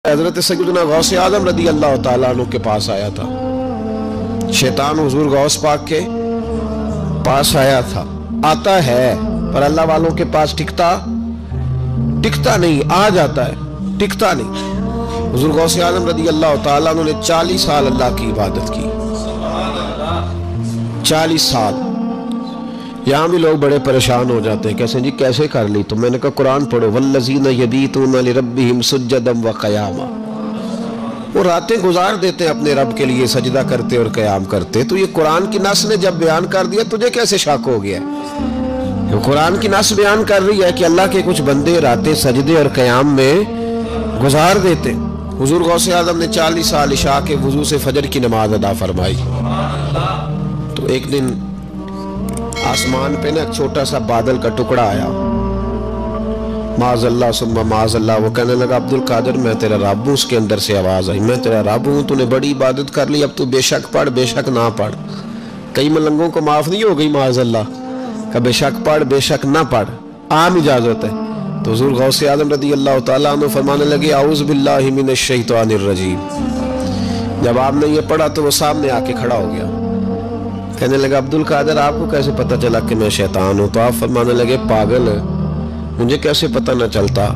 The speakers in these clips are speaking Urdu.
حضرت سیدنا غوث اعظم رضی اللہ تعالیٰ عنہ کے پاس آیا تھا۔ شیطان حضور غوث پاک کے پاس آیا تھا، آتا ہے پر اللہ والوں کے پاس ٹکتا نہیں، آ جاتا ہے ٹکتا نہیں۔ حضور غوث اعظم رضی اللہ تعالیٰ عنہ نے 40 سال اللہ کی عبادت کی، 40 سال۔ یہاں بھی لوگ بڑے پریشان ہو جاتے ہیں، کیسے جی کیسے کر لی؟ تو میں نے کہا قرآن پڑھو، والذین یبیتون لربہم سجدا وقیاما۔ وہ راتیں گزار دیتے ہیں اپنے رب کے لیے سجدہ کرتے اور قیام کرتے۔ تو یہ قرآن کی نص نے جب بیان کر دیا تجھے کیسے شک ہو گیا؟ قرآن کی نص بیان کر رہی ہے کہ اللہ کے کچھ بندے راتیں سجدے اور قیام میں گزار دیتے۔ حضور غوث اعظم نے 40 سال عشاء کے وضو سے فجر کی نماز ادا فرمائی۔ تو ایک دن آسمان پہ نا ایک چھوٹا سا بادل کا ٹکڑا آیا، معاذ اللہ ثم معاذ اللہ۔ وہ کہنے لگا عبد القادر میں تیرا رب ہوں۔ اس کے اندر سے آواز آئی، میں تیرا رب ہوں، تو نے بڑی عبادت کر لی، اب تو بے شک پڑھ بے شک نہ پڑھ۔ کئی ملنگوں کو معاف نہیں ہو گئی معاذ اللہ کہ بے شک پڑھ بے شک نہ پڑھ، عام اجازت ہے۔ تو حضور غوث اعظم رضی اللہ تعالیٰ عنہ فرمانے لگے اعوذ باللہ من الشیطان الرجیم۔ جب آپ نے یہ پڑھا تو وہ سامنے آ کے کھڑا ہو گیا، کہنے لگا عبد القادر آپ کو کیسے پتہ چلا کہ میں شیطان ہوں؟ تو آپ فرمانے لگے پاگل، مجھے کیسے پتہ نہ چلتا؟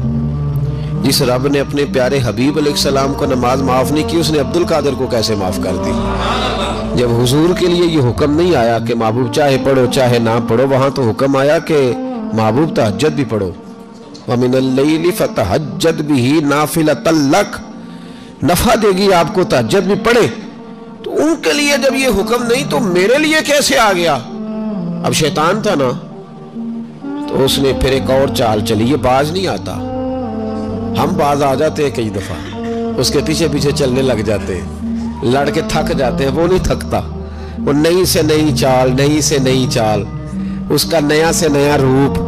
جس رب نے اپنے پیارے حبیب علیہ السلام کو نماز معاف نہیں کی، اس نے عبد القادر کو کیسے معاف کر دی؟ جب حضور کے لیے یہ حکم نہیں آیا کہ محبوب چاہے پڑھو چاہے نہ پڑھو، وہاں تو حکم آیا کہ محبوب تہجد بھی پڑھو، وَمِنَ اللَّيْلِ فَتَہَجَّدْ بِهِ نَافِلَةً لَكَ، نفع دے گی آپ کو، تہجد بھی پڑھے۔ تو ان کے لیے جب یہ حکم نہیں تو میرے لیے کیسے آ گیا؟ اب شیطان تھا نا، تو اس نے پھر ایک اور چال چلی، یہ باز نہیں آتا، ہم باز آ جاتے ہیں کئی دفعہ، اس کے پیچھے پیچھے چلنے لگ جاتے ہیں، لڑ کے تھک جاتے ہیں، وہ نہیں تھکتا، وہ نئی سے نئی چال، نئی سے نئی چال، اس کا نیا سے نیا روپ،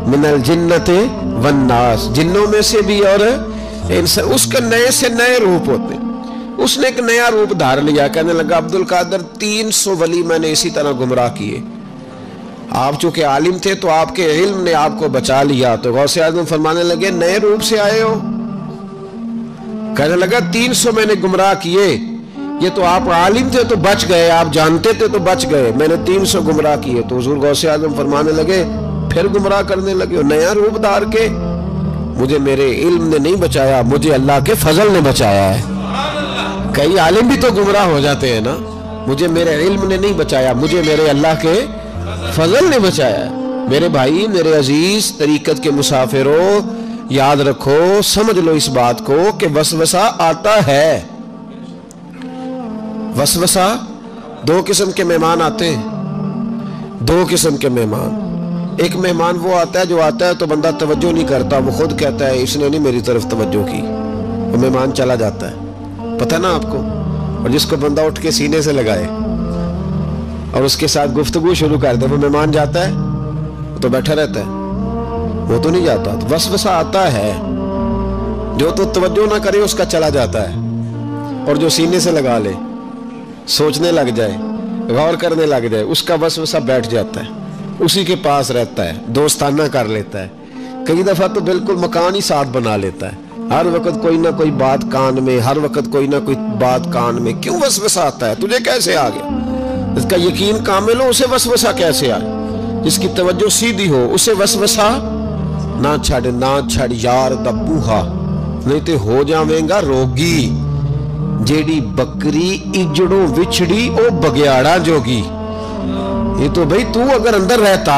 من الجنت والناس، جنوں میں سے بھی اور اس کے نئے سے نئے روپ ہوتے ہیں۔ اس نے ایک نیا روپ دھار لیا، کہنے لگا عبد القادر 300 ولی میں نے اسی طرح گمراہ کیے، آپ چونکہ عالم تھے تو آپ کے علم نے آپ کو بچا لیا۔ تو غوث اعظم فرمانے لگے نئے روپ سے آئے ہو؟ کہنے لگا 300 میں نے گمراہ کیے، یہ تو آپ عالم تھے تو بچ گئے، آپ جانتے تھے تو بچ گئے، میں نے 300 گمراہ کیے۔ تو حضور غوث اعظم فرمانے لگے پھر گمراہ کرنے لگے، نیا روپ دھار کے؟ مجھے میرے علم نے نہیں بچایا، مجھے اللہ کے فضل نے بچایا ہے۔ کئی عالم بھی تو گمراہ ہو جاتے ہیں نا، مجھے میرے علم نے نہیں بچایا، مجھے میرے اللہ کے فضل نے بچایا ہے۔ میرے بھائی، میرے عزیز طریقت کے مسافروں، یاد رکھو، سمجھ لو اس بات کو کہ وسوسہ آتا ہے۔ وسوسہ، 2 قسم کے مہمان آتے ہیں، 2 قسم کے مہمان۔ ایک مہمان وہ آتا ہے جو آتا ہے تو بندہ توجہ نہیں کرتا، وہ خود کہتا ہے اس نے نہیں میری طرف توجہ کی، وہ مہمان چلا جاتا ہے، پتہ نا آپ کو۔ اور جس کو بندہ اٹھ کے سینے سے لگائے اور اس کے ساتھ گفتگو شروع کر دے، وہ مہمان جاتا ہے، وہ تو بیٹھا رہتا ہے، وہ تو نہیں جاتا۔ تو وسوسہ آتا ہے، جو تو توجہ نہ کرے اس کا چلا جاتا ہے، اور جو سینے سے لگا لے، سوچنے لگ جائے، غور کرنے لگ جائے، اس کا وسوسہ بیٹھ جاتا ہے، اسی کے پاس رہتا ہے، دوستانہ کر لیتا ہے، کئی دفعہ تو بالکل مکان ہی ساتھ بنا لیتا ہے، ہر وقت کوئی نہ کوئی بات کان میں، ہر وقت کوئی نہ کوئی بات کان میں۔ کیوں وسوسہ آتا ہے؟ تجھے کیسے آ گیا؟ اس کا یقین کامل ہو، اسے وسوسہ کیسے آئے؟ جس کی توجہ سیدھی ہو اسے وسوسہ نہ چھڑ یار دا بوہا، نہیں تے ہو جاویں گا روگی، جیڑی بکری اجڑوں وچھڑی او بگیاڑا جوگی۔ یہ تو بھئی تو اگر اندر رہتا،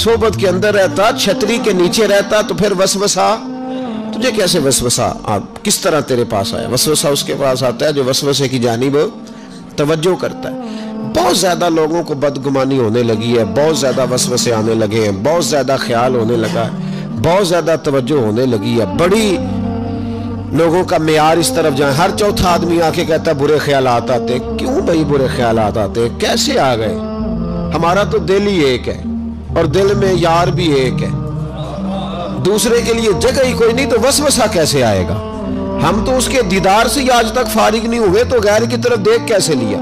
صحبت کے اندر رہتا، چھتری کے نیچے رہتا، تو پھر وسوسہ تجھے کیسے وسوسہ کس طرح تیرے پاس آیا؟ وسوسہ اس کے پاس آتا ہے جو وسوسے کی جانب توجہ کرتا ہے۔ بہت زیادہ لوگوں کو بدگمانی ہونے لگی ہے، بہت زیادہ وسوسے آنے لگے ہیں، بہت زیادہ خیال ہونے لگا ہے، بہت زیادہ توجہ ہونے لگی ہے، بڑی لوگوں کا معیار اس طرف جائیں، ہر چوتھا آدمی آ کے کہتا ہے برے خیالات آتے۔ کیوں بھائی برے خیالات آتے؟ کیسے آ گئے؟ ہمارا تو دل ہی ایک ہے، اور دل میں یار بھی ایک ہے، دوسرے کے لیے جگہ ہی کوئی نہیں، تو وسوسہ کیسے آئے گا؟ ہم تو اس کے دیدار سے ہی آج تک فارغ نہیں ہوئے، تو غیر کی طرف دیکھ کیسے لیا؟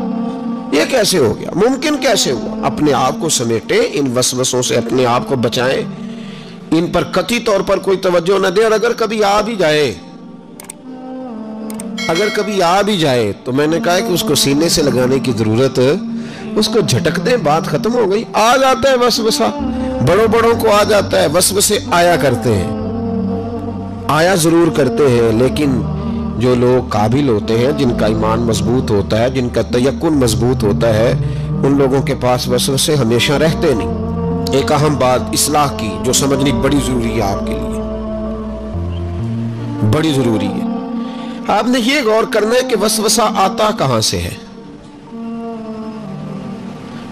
یہ کیسے ہو گیا؟ ممکن کیسے ہوا؟ اپنے آپ کو سمیٹے، ان وسوسوں سے اپنے آپ کو بچائیں، ان پر قطعی طور پر کوئی توجہ نہ دیں، اور اگر کبھی آ بھی جائے اگر کبھی آ بھی جائے تو میں نے کہا کہ اس کو سینے سے لگانے کی ضرورت، اس کو جھٹک دیں، بات ختم ہو گئی۔ آ جاتا ہے وسوسہ، بڑوں کو آ جاتا ہے، وسوسے آیا کرتے ہیں، آیا ضرور کرتے ہیں، لیکن جو لوگ قابل ہوتے ہیں، جن کا ایمان مضبوط ہوتا ہے، جن کا تیقن مضبوط ہوتا ہے، ان لوگوں کے پاس وسوسے ہمیشہ رہتے نہیں۔ ایک اہم بات اصلاح کی جو سمجھنی بڑی ضروری ہے آپ کے لیے، بڑی ضروری ہے۔ آپ نے یہ غور کرنا ہے کہ وسوسہ آتا کہاں سے ہے۔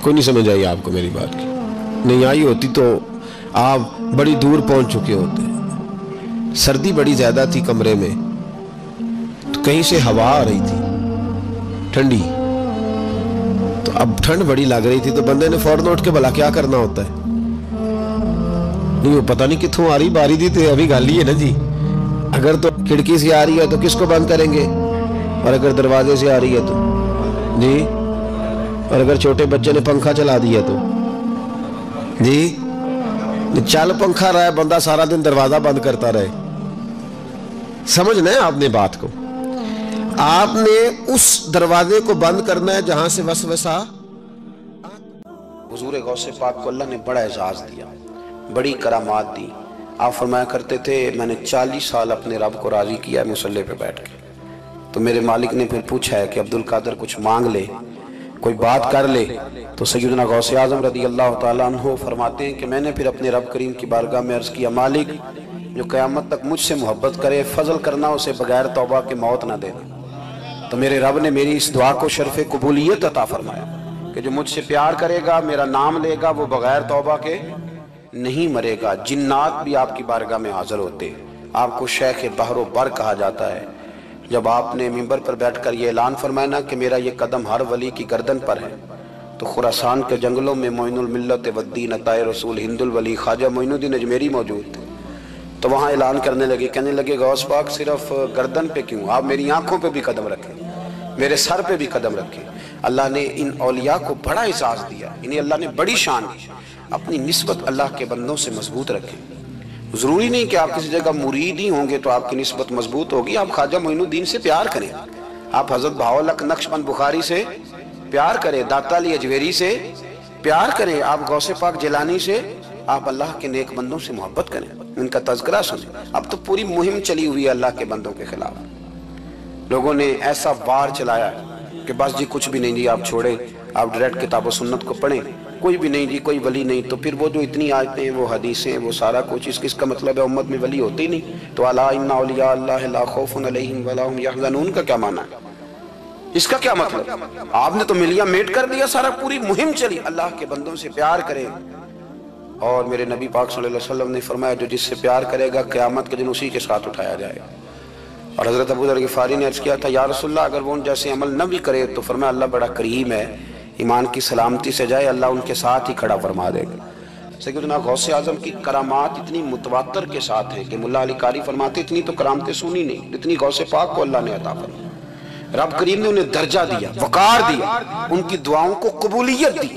کوئی نہیں سمجھ آئی آپ کو میری بات کی؟ نہیں آئی ہوتی تو آپ بڑی دور پہنچ چکے ہوتے۔ سردی بڑی زیادہ تھی کمرے میں، تو کہیں سے ہوا آ رہی تھی ٹھنڈی، تو اب ٹھنڈ بڑی لگ رہی تھی، تو بندے نے فوراً اٹھ کے بھلا کیا کرنا ہوتا ہے؟ نہیں وہ پتہ نہیں کتوں آ رہی، باری دی تو ابھی گال ہی ہے نا جی۔ اگر تو کھڑکی سے آ رہی ہے تو کس کو بند کریں گے، اور اگر دروازے سے آ رہی ہے تو جی، اور اگر چھوٹے بچے نے پنکھا چلا دیا تو جی، چل پنکھا رہا ہے، بندہ سارا دن دروازہ بند کرتا رہے۔ سمجھنا ہے آپ نے بات کو، آپ نے اس دروازے کو بند کرنا ہے جہاں سے وسوسہ۔ حضور غوث پاک کو اللہ نے بڑا اعزاز دیا، بڑی کرامات دی۔ آپ فرمایا کرتے تھے میں نے 40 سال اپنے رب کو راضی کیا ہے مصلی پہ بیٹھ کے۔ تو میرے مالک نے پھر پوچھا ہے کہ عبدالقادر کچھ مانگ لے، کوئی بات کر لے، تو سیدنا غوث اعظم رضی اللہ تعالیٰ عنہ فرماتے ہیں کہ میں نے پھر اپنے رب کریم کی بارگاہ میں عرض کیا، مالک جو قیامت تک مجھ سے محبت کرے، فضل کرنا اسے بغیر توبہ کے موت نہ دینا۔ تو میرے رب نے میری اس دعا کو شرف قبولیت عطا فرمایا کہ جو مجھ سے پیار کرے گا، میرا نام لے گا، وہ بغیر توبہ کے نہیں مرے گا۔ جنات بھی آپ کی بارگاہ میں حاضر ہوتے، آپ کو شیخ بحر و بر کہا جاتا ہے۔ جب آپ نے منبر پر بیٹھ کر یہ اعلان فرمایا نا کہ میرا یہ قدم ہر ولی کی گردن پر ہے، تو خراسان کے جنگلوں میں معین الملت والدین عطائے رسول ہند الولی خواجہ معین الدین اجمیری موجود تھے۔ تو وہاں اعلان کرنے لگے، کہنے لگے غوث پاک صرف گردن پہ کیوں، آپ میری آنکھوں پہ بھی قدم رکھیں، میرے سر پہ بھی قدم رکھیں۔ اللہ نے ان اولیاء کو بڑا اعزاز دیا، انہیں اللہ نے بڑی شان دی۔ اپنی نسبت اللہ کے بندوں سے مضبوط رکھیں۔ ضروری نہیں کہ آپ کسی جگہ مرید ہی ہوں گے تو آپ کی نسبت مضبوط ہوگی۔ آپ خواجہ معین الدین سے پیار کریں، آپ حضرت بہاؤالحق نقشبند بخاری سے پیار کریں، داتا علی اجویری سے پیار کریں، آپ غوث پاک جیلانی سے، آپ اللہ کے نیک بندوں سے محبت کریں، ان کا تذکرہ سنیں۔ اب تو پوری مہم چلی ہوئی ہے اللہ کے بندوں کے خلاف، لوگوں نے ایسا وار چلایا کہ بس جی کچھ بھی نہیں جی، آپ چھوڑیں، آپ ڈائریکٹ کتاب و سنت کو پڑھیں، کوئی بھی نہیں جی، کوئی ولی نہیں۔ تو پھر وہ جو اتنی آیتیں، وہ حدیثیں، وہ سارا کچھ، اس کا مطلب ہے امت میں ولی ہوتے ہی نہیں۔ تو الا ان اولیاء اللہ لا خوف علیہم ولا هم یحزنون کا کیا معنی ہے؟ اس کا کیا مطلب؟ آپ نے تو ملیا میٹ کر دیا سارا، پوری مہم چلی اللہ کے بندوں سے پیار کریں۔ اور میرے نبی پاک صلی اللہ علیہ وسلم نے فرمایا جو جس سے پیار کرے گا قیامت کے دن اسی کے ساتھ اٹھایا جائے گا۔ اور حضرت ابو ذر غفاری نے عرض کیا تھا یا رسول اللہ اگر وہ ان جیسے عمل نہ بھی کرے تو فرمایا اللہ بڑا کریم ہے، ایمان کی سلامتی سے جائے اللہ ان کے ساتھ ہی کھڑا فرما دے گا۔ سیدنا غوث اعظم کی کرامات اتنی متواتر کے ساتھ ہیں کہ ملا علی قاری فرماتے اتنی تو کرامتیں سنی نہیں جتنی غوث پاک کو اللہ نے عطا فرمائی۔ رب کریم نے انہیں درجہ دیا، وقار دیا، ان کی دعاؤں کو قبولیت دی،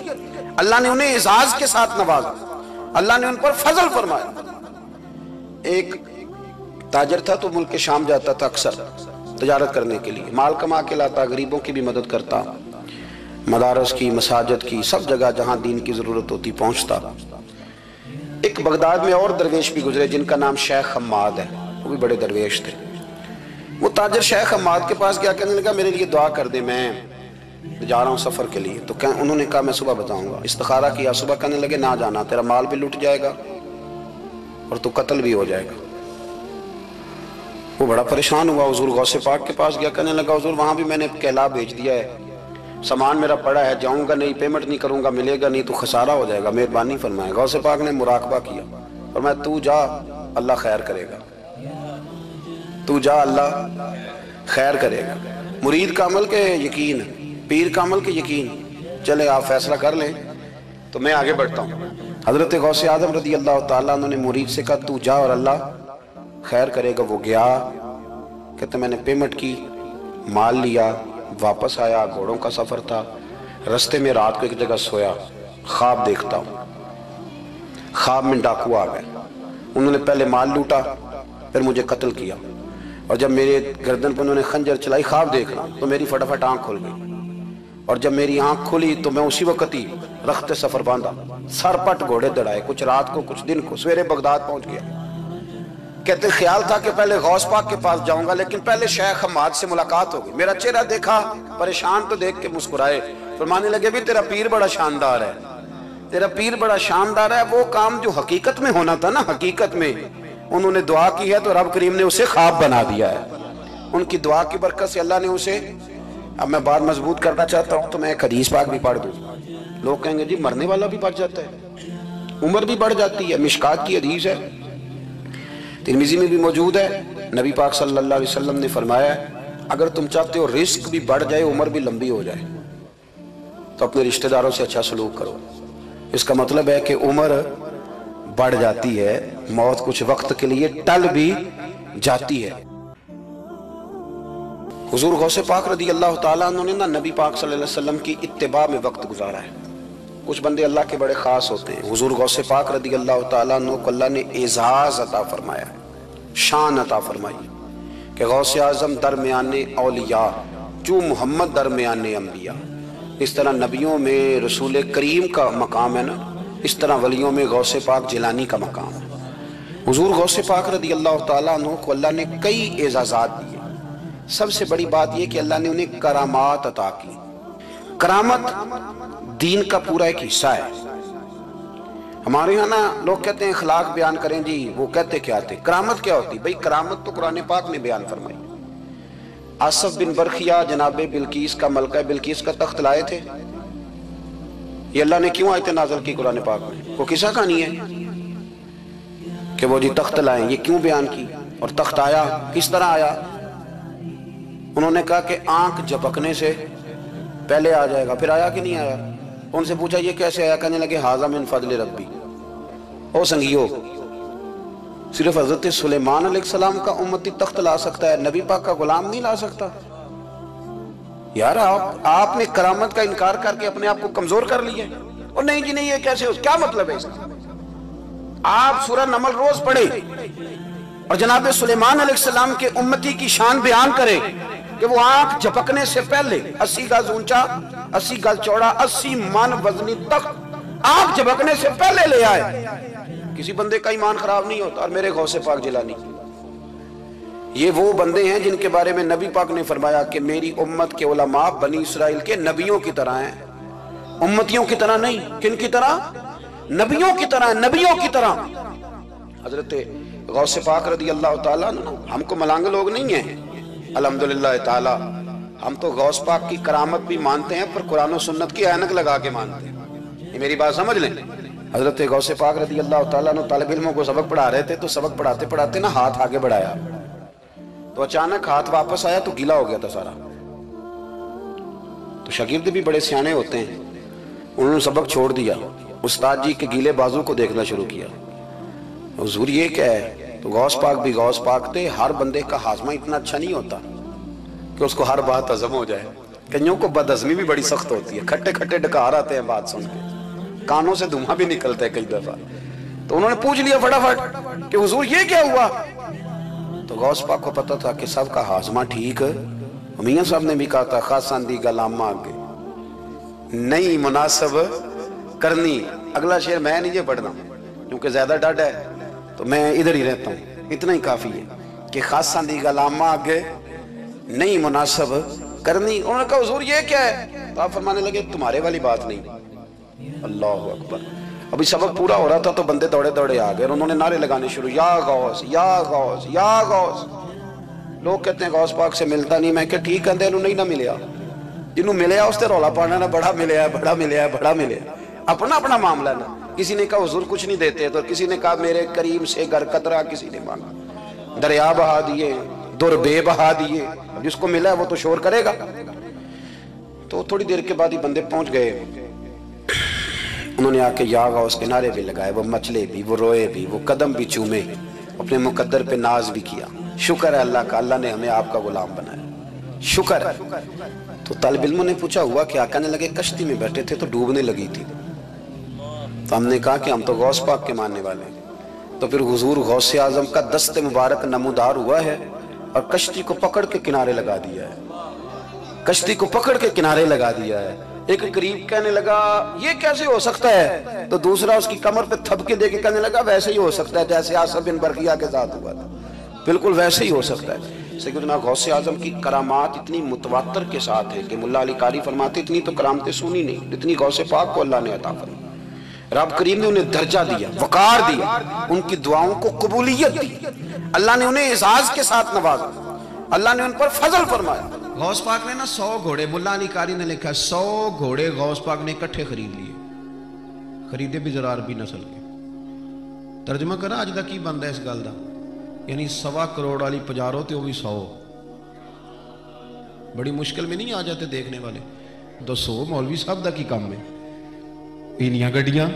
اللہ نے انہیں اعزاز کے ساتھ نوازا، اللہ نے ان پر فضل فرمایا۔ ایک تاجر تھا تو ملک شام جاتا تھا اکثر تجارت کرنے کے لیے، مال کما کے لاتا، غریبوں کی بھی مدد کرتا، مدارس کی، مساجد کی، سب جگہ جہاں دین کی ضرورت ہوتی پہنچتا۔ ایک بغداد میں اور درویش بھی گزرے جن کا نام شیخ حماد ہے، وہ بھی بڑے درویش تھے۔ وہ تاجر شیخ حماد کے پاس گیا، کہنے لگا میرے لیے دعا کر دے، میں جا رہا ہوں سفر کے لیے۔ تو انہوں نے کہا میں صبح بتاؤں گا۔ استخارہ کیا، صبح کہنے لگے نہ جانا، تیرا مال بھی لٹ جائے گا اور تو قتل بھی ہو جائے گا۔ وہ بڑا پریشان ہوا، حضور غوث پاک کے پاس گیا، کہنے لگا حضور وہاں بھی میں نے کہلا بھیج دیا ہے، سامان میرا پڑا ہے، جاؤں گا نہیں، پیمنٹ نہیں کروں گا، ملے گا نہیں تو خسارہ ہو جائے گا، مہربانی فرمائے۔ غوث پاک نے مراقبہ کیا اور میں تو جا اللہ خیر کرے گا، تو جا اللہ خیر کرے گا۔ مرید کا عمل کے یقین، پیر کا عمل کے یقین، چلے آپ فیصلہ کر لیں تو میں آگے بڑھتا ہوں۔ حضرت غوث اعظم رضی اللہ تعالیٰ عنہ نے مرید سے کہا تو جا اور اللہ خیر کرے گا۔ وہ گیا، کہتے میں نے پیمنٹ کی، مال لیا، واپس آیا، گھوڑوں کا سفر تھا، رستے میں رات کو ایک جگہ سویا، خواب دیکھتا ہوں، خواب میں ڈاکو آ گئے، انہوں نے پہلے مال لوٹا پھر مجھے قتل کیا۔ اور جب میرے گردن پہ انہوں نے خنجر چلائی خواب دیکھنا تو میری فٹافٹ آنکھ کھل گئی، اور جب میری آنکھ کھلی تو میں اسی وقت ہی رخت سفر باندھا، سر پٹ گھوڑے دوڑائے، کچھ رات کو کچھ دن کو، سویرے بغداد پہنچ گیا۔ کہتے خیال تھا کہ پہلے غوث پاک کے پاس جاؤں گا، لیکن پہلے شیخ حماد سے ملاقات ہو گئی۔ میرا چہرہ دیکھا، پریشان تو دیکھ کے مسکرائے، فرمانے لگے بھی تیرا پیر بڑا شاندار ہے، تیرا پیر بڑا شاندار ہے۔ وہ کام جو حقیقت میں ہونا تھا نا، حقیقت میں انہوں نے دعا کی ہے تو رب کریم نے اسے خواب بنا دیا ہے۔ ان کی دعا کی برکت سے اللہ نے اسے، اب میں بات مضبوط کرنا چاہتا ہوں تو میں ایک حدیث پاک بھی پڑھ دوں۔ لوگ کہیں گے جی مرنے والا بھی بڑھ جاتا ہے، عمر بھی بڑھ جاتی ہے۔ مشکات کی حدیث ہے، ترمذی میں بھی موجود ہے، نبی پاک صلی اللہ علیہ وسلم نے فرمایا ہے اگر تم چاہتے ہو رزق بھی بڑھ جائے، عمر بھی لمبی ہو جائے، تو اپنے رشتہ داروں سے اچھا سلوک کرو۔ اس کا مطلب ہے کہ عمر بڑھ جاتی ہے، موت کچھ وقت کے لیے ٹل بھی جاتی ہے۔ حضور غوث پاک رضی اللہ تعالیٰ عنہ نے نبی پاک صلی اللہ علیہ وسلم کی اتباع میں وقت گزارا ہے۔ کچھ بندے اللہ کے بڑے خاص ہوتے ہیں، حضور غوث پاک رضی اللہ تعالیٰ عنہ کو اللہ نے اعزاز عطا فرمایا، شان عطا فرمائی کہ غوث اعظم درمیان اولیاء جو محمد درمیان انبیاء۔ اس طرح نبیوں میں رسول کریم کا مقام ہے نا، اس طرح ولیوں میں غوث پاک جیلانی کا مقام ہے۔ حضور غوث پاک رضی اللہ تعالیٰ عنہ کو اللہ نے کئی اعزازات دیے۔ سب سے بڑی بات یہ کہ اللہ نے انہیں کرامات عطا کی۔ کرامت دین کا پورا ایک حصہ ہے۔ ہمارے یہاں نا لوگ کہتے ہیں اخلاق بیان کریں، جی وہ کہتے کیا تھے؟ کرامت کیا ہوتی؟ بھئی کرامت تو قرآن پاک نے بیان فرمائی۔ آصف بن برخیہ جناب بلقیس کا، ملکہ بلقیس کا تخت لائے تھے، یہ اللہ نے کیوں آیت نازل کی قرآن پاک میں؟ وہ قصہ کہانی ہے کہ وہ جی تخت لائیں، یہ کیوں بیان کی؟ اور تخت آیا کس طرح آیا؟ انہوں نے کہا کہ آنکھ جھپکنے سے پہلے آ جائے گا، پھر آیا کہ نہیں آیا؟ ان سے پوچھا یہ کیسے آیا؟ کہنے لگے ھذا من فضل ربی۔ او سنگیو، صرف حضرت سلیمان علیہ السلام کا امتی تخت لا سکتا ہے، نبی پاک کا غلام نہیں لا سکتا؟ یار آپ نے کرامت کا انکار کر کے اپنے آپ کو کمزور کر لیا ہے۔ اور نہیں جی نہیں، یہ کیسے ہو؟ کیا مطلب ہے اس کا؟ آپ سورہ نمل روز پڑھے اور جناب سلیمان علیہ السلام کے امتی کی شان بیان کرے کہ وہ آنکھ جھپکنے سے پہلے 80 گز اونچا، 80 گز چوڑا، 80 من وزنی تخت آنکھ جھپکنے سے پہلے لے آئے۔ کسی بندے کا ایمان خراب نہیں ہوتا۔ اور میرے غوث پاک جیلانی، یہ وہ بندے ہیں جن کے بارے میں نبی پاک نے فرمایا کہ میری امت کے علماء بنی اسرائیل کے نبیوں کی طرح ہیں، امتیوں کی طرح نہیں۔ کن کی طرح؟ نبیوں کی طرح، نبیوں کی طرح۔ حضرت غوث پاک رضی اللہ تعالیٰ عنہ ہم کو ملانگ لوگ نہیں ہیں، الحمدللہ تعالیٰ ہم تو غوث پاک کی کرامت بھی مانتے ہیں، پر قرآن و سنت کی اینک لگا کے مانتے ہیں۔ یہ میری بات سمجھ لیں۔ حضرت غوث پاک رضی اللہ تعالیٰ عنہ طالب علموں کو سبق پڑھا رہے تھے، تو سبق پڑھاتے پڑھاتے نا ہاتھ آگے بڑھایا تو اچانک ہاتھ واپس آیا تو گیلا ہو گیا تھا سارا۔ تو شاگرد بھی بڑے سیانے ہوتے ہیں، انہوں نے سبق چھوڑ دیا، استاد جی کے گیلے بازو کو دیکھنا شروع کیا۔ حضور یہ کیا ہے؟ تو غوث پاک بھی غوث پاک تھے، ہر بندے کا ہاضمہ اتنا اچھا نہیں ہوتا کہ اس کو ہر بات ہضم ہو جائے۔ کئیوں کو بد ہضمی بھی بڑی سخت ہوتی ہے، کھٹے کھٹے ڈکار آتے ہیں بات سن کے، کانوں سے دھواں بھی نکلتا ہے کئی دفعہ۔ تو انہوں نے پوچھ لیا فٹافٹ کہ حضور یہ کیا ہوا؟ تو غوث پاک کو پتا تھا کہ سب کا ہاضمہ ٹھیک ہے۔ میاں صاحب نے بھی کہا تھا خاصاً دی گلامہ آگے نہیں مناسب کرنی۔ اگلا شعر میں نہیں یہ پڑھنا کیونکہ زیادہ ڈاڈ ہے تو میں ادھر ہی رہتا ہوں، اتنا ہی کافی ہے کہ خاصاً دی گلامہ آگے نہیں مناسب کرنی۔ انہوں نے کہا حضور یہ کیا ہے؟ تو آپ فرمانے لگے تمہارے والی بات نہیں۔ اللہ اکبر۔ ابھی سبق پورا ہو رہا تھا تو بندے دوڑے دوڑے آ گئے اور انہوں نے نعرے لگانے شروع، یا غوث یا غوث یا غوث۔ لوگ کہتے ہیں غوث پاک سے ملتا نہیں، میں کہ ٹھیک کہتے ہیں انہوں نہیں نہ ملیا، جنہوں ملیا اس تے رولا پانا نہ بڑا ملیا ہے بڑا ملیا ہے بڑا ملیا ہے، اپنا اپنا معاملہ نا۔ کسی نے کہا حضور کچھ نہیں دیتے، تو کسی نے کہا میرے کریم سے گر قطرہ، کسی نے مانگا دریا بہا دیے، در بے بہا دیے۔ جس کو ملا ہے وہ تو شور کرے گا۔ تو تھوڑی دیر کے بعد ہی بندے پہنچ گئے، انہوں نے آ کے یا غوث کے نعرے بھی لگائے، وہ مچلے بھی، وہ روئے بھی، وہ قدم بھی چومے، اپنے مقدر پہ ناز بھی کیا۔ شکر ہے اللہ کا، اللہ نے ہمیں آپ کا غلام بنایا، شکر ہے۔ تو طالب علموں نے پوچھا ہوا کیا؟ کہنے لگے کشتی میں بیٹھے تھے تو ڈوبنے لگی تھی، تو ہم نے کہا کہ ہم تو غوث پاک کے ماننے والے ہیں۔ تو پھر حضور غوث اعظم کا دست مبارک نمودار ہوا ہے، اور کشتی کو پکڑ کے کنارے لگا دیا ہے، کشتی کو پکڑ کے کنارے لگا دیا ہے۔ ایک غریب کہنے لگا یہ کیسے ہو سکتا ہے؟ تو دوسرا اس کی کمر پہ تھپکے دے کے کہنے لگا ویسے ہی ہو سکتا ہے جیسے آصف بن برقیہ کے ساتھ ہوا تھا، بالکل ویسے ہی ہو سکتا ہے۔ سیدنا غوث اعظم کی کرامات اتنی متواتر کے ساتھ ہے کہ ملا علی قاری فرماتے اتنی تو کرامتیں سنی نہیں جتنی غوث پاک کو اللہ نے عطا فرمائی۔ رب کریم نے انہیں درجہ دیا، وقار دیا، ان کی دعاؤں کو قبولیت دی، اللہ نے انہیں اعزاز کے ساتھ نوازا، اللہ نے ان پر فضل فرمایا۔ غوث پاک نے نا 100 گھوڑے، ملا علی قاری نے لکھا 100 گھوڑے غوث پاک نے اکٹھے خرید لیے، خریدے بھی ذرا عربی نسل کے۔ ترجمہ کرا اج دا کی بندا اس گل دا، یعنی 1.25 کروڑ والی پجارو تے وہ بھی 100، بڑی مشکل میں نہیں آ جاتے دیکھنے والے۔ 200 مولوی صاحب دا کی کام ہے، اینیاں گڈیاں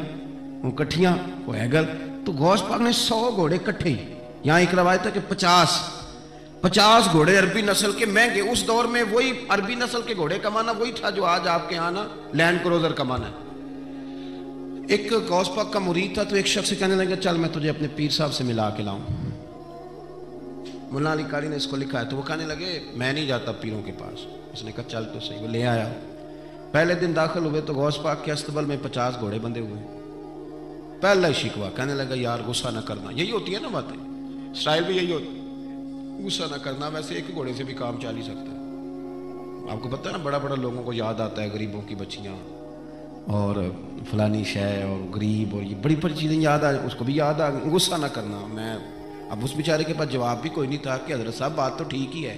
کٹھیاں وہ ہے گل۔ تو غوث پاک نے 100 گھوڑے کٹھے ہی، یہاں ایک روایت ہے کہ 50 گھوڑے عربی نسل کے مہنگے، اس دور میں وہی عربی نسل کے گھوڑے کمانا وہی تھا جو آج آپ کے آنا لینڈ کروزر کمانا ہے۔ ایک غوث پاک کا مرید تھا تو ایک شخص سے کہنے لگا چل میں تجھے اپنے پیر صاحب سے ملا کے لاؤں۔ ملا علی قاری نے اس کو لکھا ہے تو وہ کہنے لگے میں نہیں جاتا پیروں کے پاس۔ اس نے کہا چل تو صحیح، وہ لے آیا۔ پہلے دن داخل ہوئے تو غوث پاک کے استقبال میں 50 گھوڑے بندھے ہوئے۔ پہلا ہی شکوہ، کہنے لگا یار غصہ نہ کرنا، یہی ہوتی ہے نا باتیں، اسٹائل بھی یہی ہوتی، غصہ نہ کرنا، ویسے ایک گھوڑے سے بھی کام چل ہی سکتا ہے۔ آپ کو پتہ ہے نا بڑا بڑا لوگوں کو یاد آتا ہے، غریبوں کی بچیاں اور فلانی شے اور غریب اور یہ بڑی بڑی چیزیں یاد آ، اس کو بھی یاد آ، غصہ نہ کرنا۔ میں اب اس بیچارے کے پاس جواب بھی کوئی نہیں تھا کہ حضرت صاحب بات تو ٹھیک ہی ہے،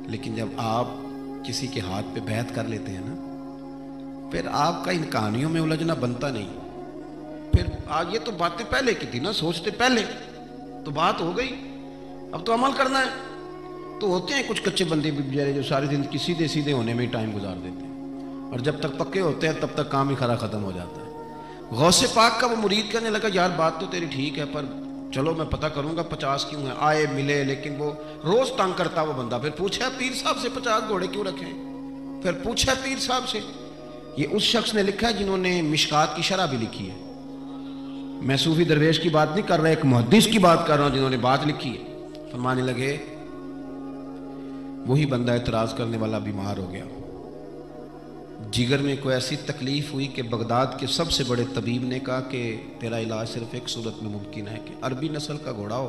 لیکن جب آپ کسی کے ہاتھ پہ بیعت کر لیتے ہیں نا پھر آپ کا ان کہانیوں میں الجھنا بنتا نہیں۔ پھر آج یہ تو باتیں پہلے کی تھی نا، سوچتے پہلے تو بات ہو گئی، اب تو عمل کرنا ہے۔ تو ہوتے ہیں کچھ کچے بندے بھی بیچارے جو ساری زندگی سیدھے سیدھے ہونے میں ہی ٹائم گزار دیتے ہیں، اور جب تک پکے ہوتے ہیں تب تک کام ہی کھرا ختم ہو جاتا ہے۔ غوث پاک کا وہ مرید کہنے لگا یار بات تو تیری ٹھیک ہے پر چلو میں پتہ کروں گا 50 کیوں ہیں، آئے ملے، لیکن وہ روز تنگ کرتا وہ بندہ۔ پھر پوچھا پیر صاحب سے 50 گھوڑے کیوں رکھے ہیں؟ پھر پوچھا پیر صاحب سے، یہ اس شخص نے لکھا ہے جنہوں نے مشکات کی شرح بھی لکھی ہے۔ میں صوفی درویش کی بات نہیں کر رہا، ایک محدث کی بات کر رہا ہوں جنہوں نے بات لکھی ہے۔ فرمانے لگے وہی بندہ اعتراض کرنے والا بیمار ہو گیا، جگر میں کوئی ایسی تکلیف ہوئی کہ بغداد کے سب سے بڑے طبیب نے کہا کہ تیرا علاج صرف ایک صورت میں ممکن ہے کہ عربی نسل کا گھوڑا ہو،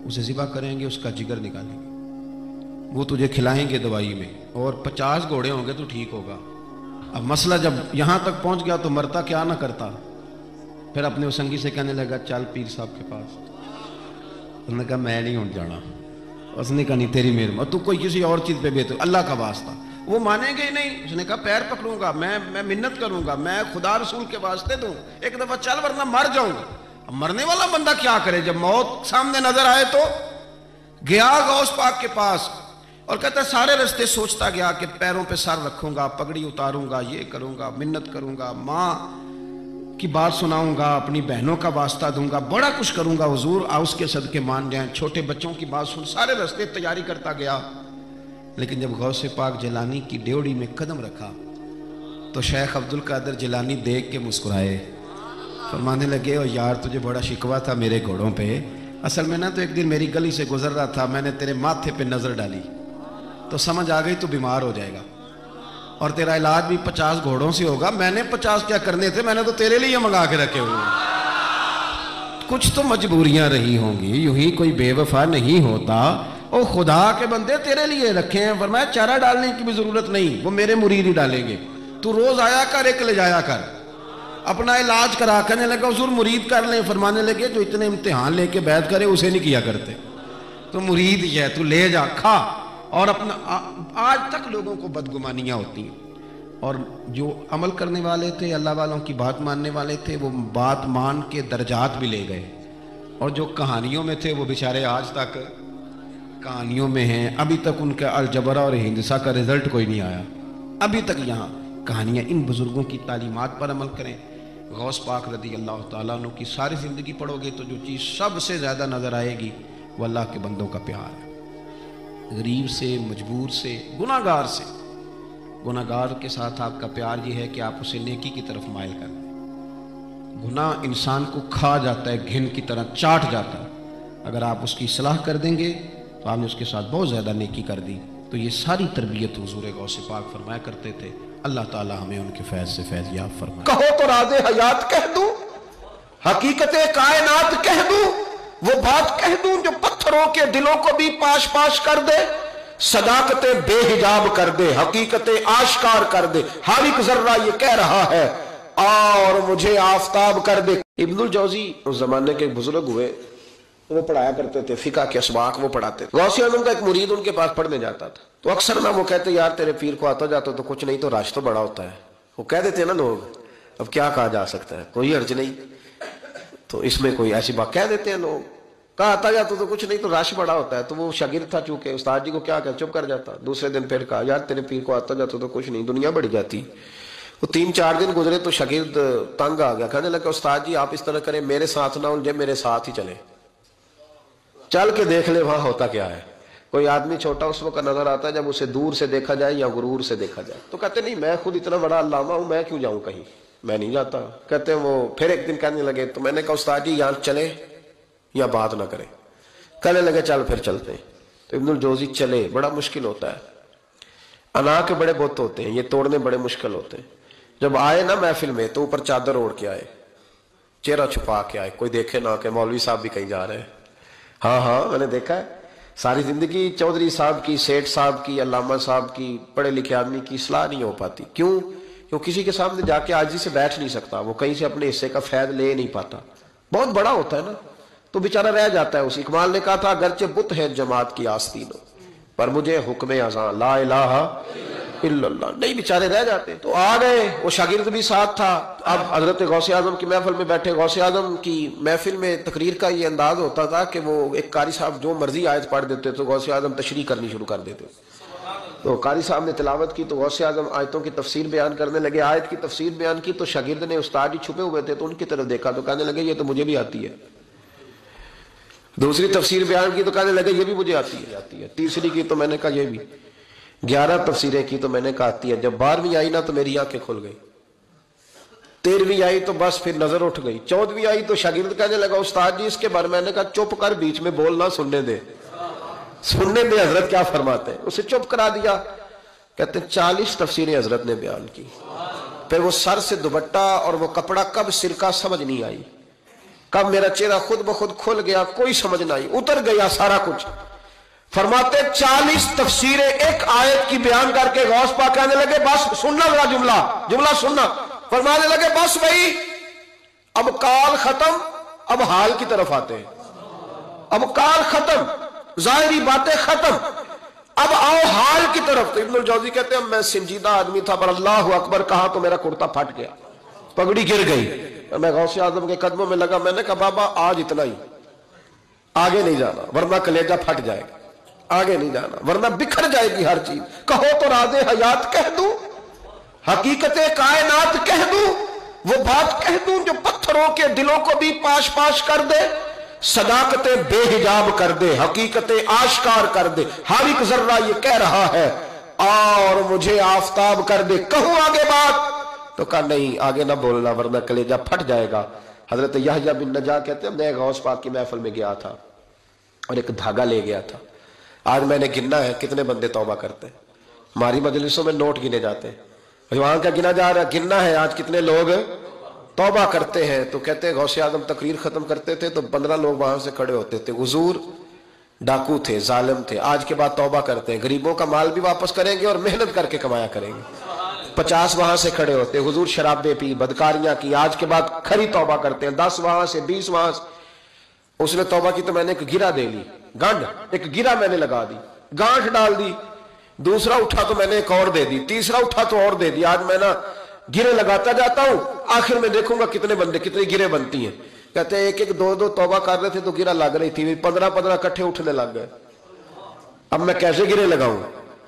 اسے ذبح کریں گے، اس کا جگر نکالیں گے، وہ تجھے کھلائیں گے دوائی میں، اور 50 گھوڑے ہوں گے تو ٹھیک ہوگا۔ اب مسئلہ جب یہاں تک پہنچ گیا تو مرتا کیا نہ کرتا۔ پھر اپنے اسنگی سے کہنے لگا چل پیر صاحب کے پاس۔ اس نے کہا میں نہیں ہوں جانا۔ اس نے کہا نہیں تیری مہربانی، تو کوئی کسی اور چیز پہ بہتر، اللہ کا واسطہ۔ وہ مانیں گے ہی نہیں۔ اس نے کہا پیر پکڑوں گا، میں منت کروں گا، میں خدا رسول کے واسطے دوں، ایک دفعہ چل ورنہ مر جاؤں گا۔ اب مرنے والا بندہ کیا کرے جب موت سامنے نظر آئے؟ تو گیا غوث پاک کے پاس اور کہتا ہے سارے رستے سوچتا گیا کہ پیروں پہ سر رکھوں گا، پگڑی اتاروں گا، یہ کروں گا، منت کروں گا، ماں کی بات سناؤں گا، اپنی بہنوں کا واسطہ دوں گا، بڑا کچھ کروں گا، حضور اس کے صدقے مان جائیں، چھوٹے بچوں کی بات سن، سارے رستے تیاری کرتا گیا۔ لیکن جب غوث پاک جیلانی کی ڈیوڑی میں قدم رکھا تو شیخ عبد القادر جیلانی دیکھ کے مسکرائے، فرمانے لگے او یار تجھے بڑا شکوہ تھا میرے گھوڑوں پہ، اصل میں نا تو ایک دن میری گلی سے گزر رہا تھا، میں نے تیرے ماتھے پہ نظر ڈالی تو سمجھ آ گئی تو بیمار ہو جائے گا اور تیرا علاج بھی 50 گھوڑوں سے ہوگا، میں نے 50 کیا کرنے تھے، میں نے تو تیرے لیے منگا کے رکھے ہوئے۔ کچھ تو مجبوریاں رہی ہوں گی، یوں ہی کوئی بے وفا نہیں ہوتا۔ او خدا کے بندے تیرے لیے رکھے ہیں، فرمایا چارہ ڈالنے کی بھی ضرورت نہیں، وہ میرے مرید ہی ڈالیں گے، تو روز آیا کر، ایک لے جایا کر، اپنا علاج کرا۔ کہنے لگا حضور مرید کر لیں، فرمانے لگے جو اتنے امتحان لے کے بیعت کرے اسے نہیں کیا کرتے، تو مرید ہی ہے، تو لے جا کھا۔ اور اپنا آج تک لوگوں کو بدگمانیاں ہوتی ہیں، اور جو عمل کرنے والے تھے، اللہ والوں کی بات ماننے والے تھے، وہ بات مان کے درجات بھی لے گئے، اور جو کہانیوں میں تھے وہ بیچارے آج تک کہانیوں میں ہیں، ابھی تک ان کا الجبرہ اور ہندسہ کا رزلٹ کوئی نہیں آیا، ابھی تک یہاں کہانیاں۔ ان بزرگوں کی تعلیمات پر عمل کریں۔ غوث پاک رضی اللہ تعالیٰ عنہ کی ساری زندگی پڑھو گے تو جو چیز سب سے زیادہ نظر آئے گی وہ اللہ کے بندوں کا پیار ہے، غریب سے، مجبور سے، گناہ گار سے۔ گناہ گار کے ساتھ آپ کا پیار یہ ہے کہ آپ اسے نیکی کی طرف مائل کر دیں۔ گناہ انسان کو کھا جاتا ہے، گھن کی طرح چاٹ جاتا ہے، اگر آپ اس کی اصلاح کر دیں گے تو آپ نے اس کے ساتھ بہت زیادہ نیکی کر دی. تو یہ ساری تربیت حضور غوث پاک فرمایا کرتے تھے. اللہ تعالی ہمیں ان کے فیض سے فیض یاب فرمائے. کہو تو راز حیات کہہ دوں, حقیقت کائنات کہہ دوں, وہ بات کہہ دوں جو پتھروں کے دلوں کو بھی پاش پاش کر دے, صداقت بے حجاب کر دے, حقیقت آشکار کر دے. ہر ایک ذرہ یہ کہہ رہا ہے اور مجھے آفتاب کر دے. ابن الجوزی اس زمانے کے بزرگ ہوئے, وہ پڑھایا کرتے تھے فقہ کے اسباق وہ پڑھاتے تھے. غوث اعظم کا ایک مرید ان کے پاس پڑھنے جاتا تھا, تو اکثر نہ وہ کہتے یار تیرے پیر کو آتا جاتا تو کچھ نہیں, تو رش تو بڑا ہوتا ہے. وہ کہہ دیتے نا لوگ, اب کیا کہا جا سکتا ہے, کوئی حرج نہیں, تو اس میں کوئی ایسی بات کہہ دیتے ہیں لوگ, کہا آتا جاتا تو کچھ نہیں, تو رش بڑا ہوتا ہے. تو وہ شاگرد تھا چونکہ, استاد جی کو کیا کہ چپ کر جاتا. دوسرے دن پھر کہا یار تیرے پیر کو آتا جاتا تو کچھ نہیں, دنیا بڑھ جاتی. وہ 3-4 دن گزرے تو شاگرد تنگ آ گیا, کہنے لگا استاد جی آپ اس طرح کریں, میرے ساتھ نہ الجھے, میرے ساتھ ہی چلے, چل کے دیکھ لے وہاں ہوتا کیا ہے. کوئی آدمی چھوٹا اس وقت نظر آتا ہے جب اسے دور سے دیکھا جائے یا غرور سے دیکھا جائے. تو کہتے نہیں میں خود اتنا بڑا علامہ ہوں, میں کیوں جاؤں کہیں, میں نہیں جاتا. کہتے ہیں وہ پھر ایک دن کہنے لگے, تو میں نے کہا استاد جی یہاں چلے یا بات نہ کریں. کہنے لگے چل پھر چلتے ہیں. تو ابن الجوزی چلے. بڑا مشکل ہوتا ہے, انا کے بڑے بت ہوتے ہیں, یہ توڑنے بڑے مشکل ہوتے ہیں. جب آئے نا محفل میں تو اوپر چادر اوڑھ کے آئے, چہرہ چھپا کے آئے, کوئی دیکھے نہ کہ مولوی صاحب بھی کہیں جا رہے ہیں. ہاں ہاں میں نے دیکھا ہے, ساری زندگی چودھری صاحب کی, سیٹھ صاحب کی, علامہ صاحب کی, پڑھے لکھے آدمی کی اصلاح نہیں ہو پاتی. کیوں کسی کے سامنے جا کے عاجزی سے بیٹھ نہیں سکتا, وہ کہیں سے اپنے حصے کا فیض لے نہیں پاتا, بہت بڑا ہوتا ہے نا, تو بیچارہ رہ جاتا ہے. اسی اقبال نے کہا تھا اگرچہ بت ہے جماعت کی آستینوں پر مجھے حکم اذان لا الہ الا اللہ, نہیں بیچارے رہ جاتے. تو آ گئے, وہ شاگرد بھی ساتھ تھا. اب حضرت غوث اعظم کی محفل میں بیٹھے. غوث اعظم کی محفل میں تقریر کا یہ انداز ہوتا تھا کہ وہ ایک قاری صاحب جو مرضی آیت پڑھ دیتے تو غوث اعظم تشریح کرنی شروع کر دیتے. تو قاری صاحب نے تلاوت کی تو غوث اعظم آیتوں کی تفسیر بیان کرنے لگے. آیت کی تفسیر بیان کی تو شاگرد نے, استاد جی چھپے ہوئے تھے تو ان کی طرف دیکھا تو کہنے لگے یہ تو مجھے بھی آتی ہے. دوسری تفسیر بیان کی تو کہنے لگے یہ بھی مجھے آتی ہے. تیسری کی تو میں نے کہا یہ بھی. 11 تفسیریں کی تو میں نے کہا آتی ہے. جب 12ویں آئی نا تو میری آنکھیں کھل گئی. 13ویں آئی تو بس پھر نظر اٹھ گئی. 14ویں آئی تو شاگرد کہنے لگا استاد جی اس کے بارے میں نے کہا چپ کر, بیچ میں بولنا, سننے دے حضرت کیا فرماتے ہیں. اسے چپ کرا دیا. کہتے ہیں 40 تفسیریں حضرت نے بیان کی. پھر وہ سر سے دوپٹہ اور وہ کپڑا کب سرکہ سمجھ نہیں آئی, کب میرا چہرہ خود بخود کھل گیا کوئی سمجھ نہ آئی, اتر گیا سارا کچھ. فرماتے 40 تفسیریں ایک آیت کی بیان کر کے غوث پاک کہنے لگے بس سننا ذرا جملہ سننا. فرمانے لگے بس بھائی اب کال ختم, اب حال کی طرف آتے ہیں. اب کال ختم, ظاہری باتیں ختم, اب آؤ حال کی طرف. تو ابن الجوزی کہتے ہیں میں سنجیدہ آدمی تھا پر اللہ اکبر کہا تو میرا کرتا پھٹ گیا, پگڑی گر گئی. میں غوث اعظم کے قدموں میں لگا. میں نے کہا بابا آج اتنا ہی, آگے نہیں جانا ورنہ کلیجہ پھٹ جائے گا, آگے نہیں جانا ورنہ بکھر جائے گی ہر چیز. کہو تو راز حیات کہہ دوں, حقیقت کائنات کہہ دوں, وہ بات کہہ دوں جو پتھروں کے دلوں کو بھی پاش پاش کر دے, صداقت بے حجاب کر دے, حقیقت آشکار کر دے. ہر ایک ذرہ یہ کہہ رہا ہے اور مجھے آفتاب کر دے. کہوں آگے بات تو کہا نہیں آگے نہ بولنا ورنہ کلیجہ پھٹ جائے گا. حضرت یحییٰ بن نجاح کہتے ہیں میں غوث پاک کی محفل میں گیا تھا اور ایک دھاگا لے گیا تھا. آج میں نے گننا ہے کتنے بندے توبہ کرتے ہیں. ہماری مجلسوں میں نوٹ گنے جاتے ہیں, وہاں کا گنا جا رہا ہے, گننا ہے آج کتنے لوگ توبہ کرتے ہیں. تو کہتے ہیں غوث اعظم تقریر ختم کرتے تھے تو 15 لوگ وہاں سے کھڑے ہوتے تھے. حضور ڈاکو تھے, ظالم تھے, آج کے بعد توبہ کرتے ہیں, غریبوں کا مال بھی واپس کریں گے اور محنت کر کے کمایا کریں گے. 50 وہاں سے کھڑے ہوتے ہیں, حضور شرابیں پی, بدکاریاں کی, آج کے بعد کھری توبہ کرتے ہیں. 10 وہاں سے, 20 وہاں سے. اس نے توبہ کی تو میں نے ایک گرہ دے لی, گنڈ ایک گرہ میں نے لگا دی, گانٹھ ڈال دی. دوسرا اٹھا تو میں نے ایک اور دے دی, تیسرا اٹھا تو اور دے دی. آج میں نا گرے لگاتا جاتا ہوں, آخر میں دیکھوں گا کتنے بندے کتنی گرے بنتی ہیں. کہتے ہیں ایک 2 توبہ کر رہے تھے تو گرہ لگ رہی تھی, 15 کٹھے اٹھنے لگ گئے. اب میں کیسے گرے لگاؤں,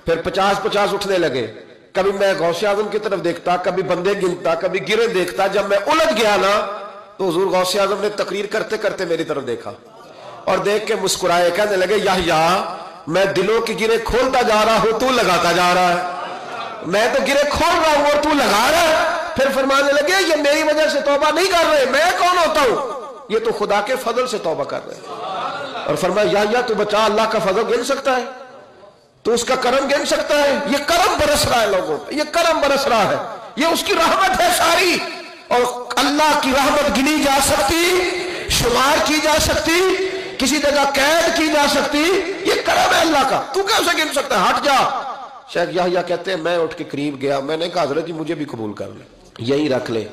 پھر 50 اٹھنے لگے. کبھی میں غوث اعظم کی طرف دیکھتا, کبھی بندے گنتا, کبھی گرے دیکھتا. جب میں الجھ گیا نا تو حضور غوث اعظم نے تقریر کرتے کرتے میری طرف دیکھا اور دیکھ کے مسکرائے, کہنے لگے یحییٰ میں دلوں کی گرے کھولتا جا رہا ہوں, تو لگاتا جا رہا ہے. میں تو گرے کھول رہا ہوں اور تو لگا رہا ہے. پھر فرمانے لگے یہ میری وجہ سے توبہ نہیں کر رہے, میں کون ہوتا ہوں, یہ تو خدا کے فضل سے توبہ کر رہے ہیں. اور فرمایا یا تو بچا، اللہ کا فضل گن سکتا ہے؟ تو اس کا کرم گن سکتا ہے؟ یہ کرم برس رہا ہے لوگوں پہ، یہ کرم برس رہا ہے، یہ اس کی رحمت ہے ساری. اور اللہ کی رحمت گنی جا سکتی، شمار کی جا سکتی، کسی جگہ قید کی جا سکتی؟ یہ کرم ہے اللہ کا، تو کیسے گن سکتا ہے؟ ہٹ جا. شیخ یحییٰ کہتے ہیں میں اٹھ کے قریب گیا، میں نے کہا حضرت جی مجھے بھی قبول کر لیں، یہی رکھ لیں.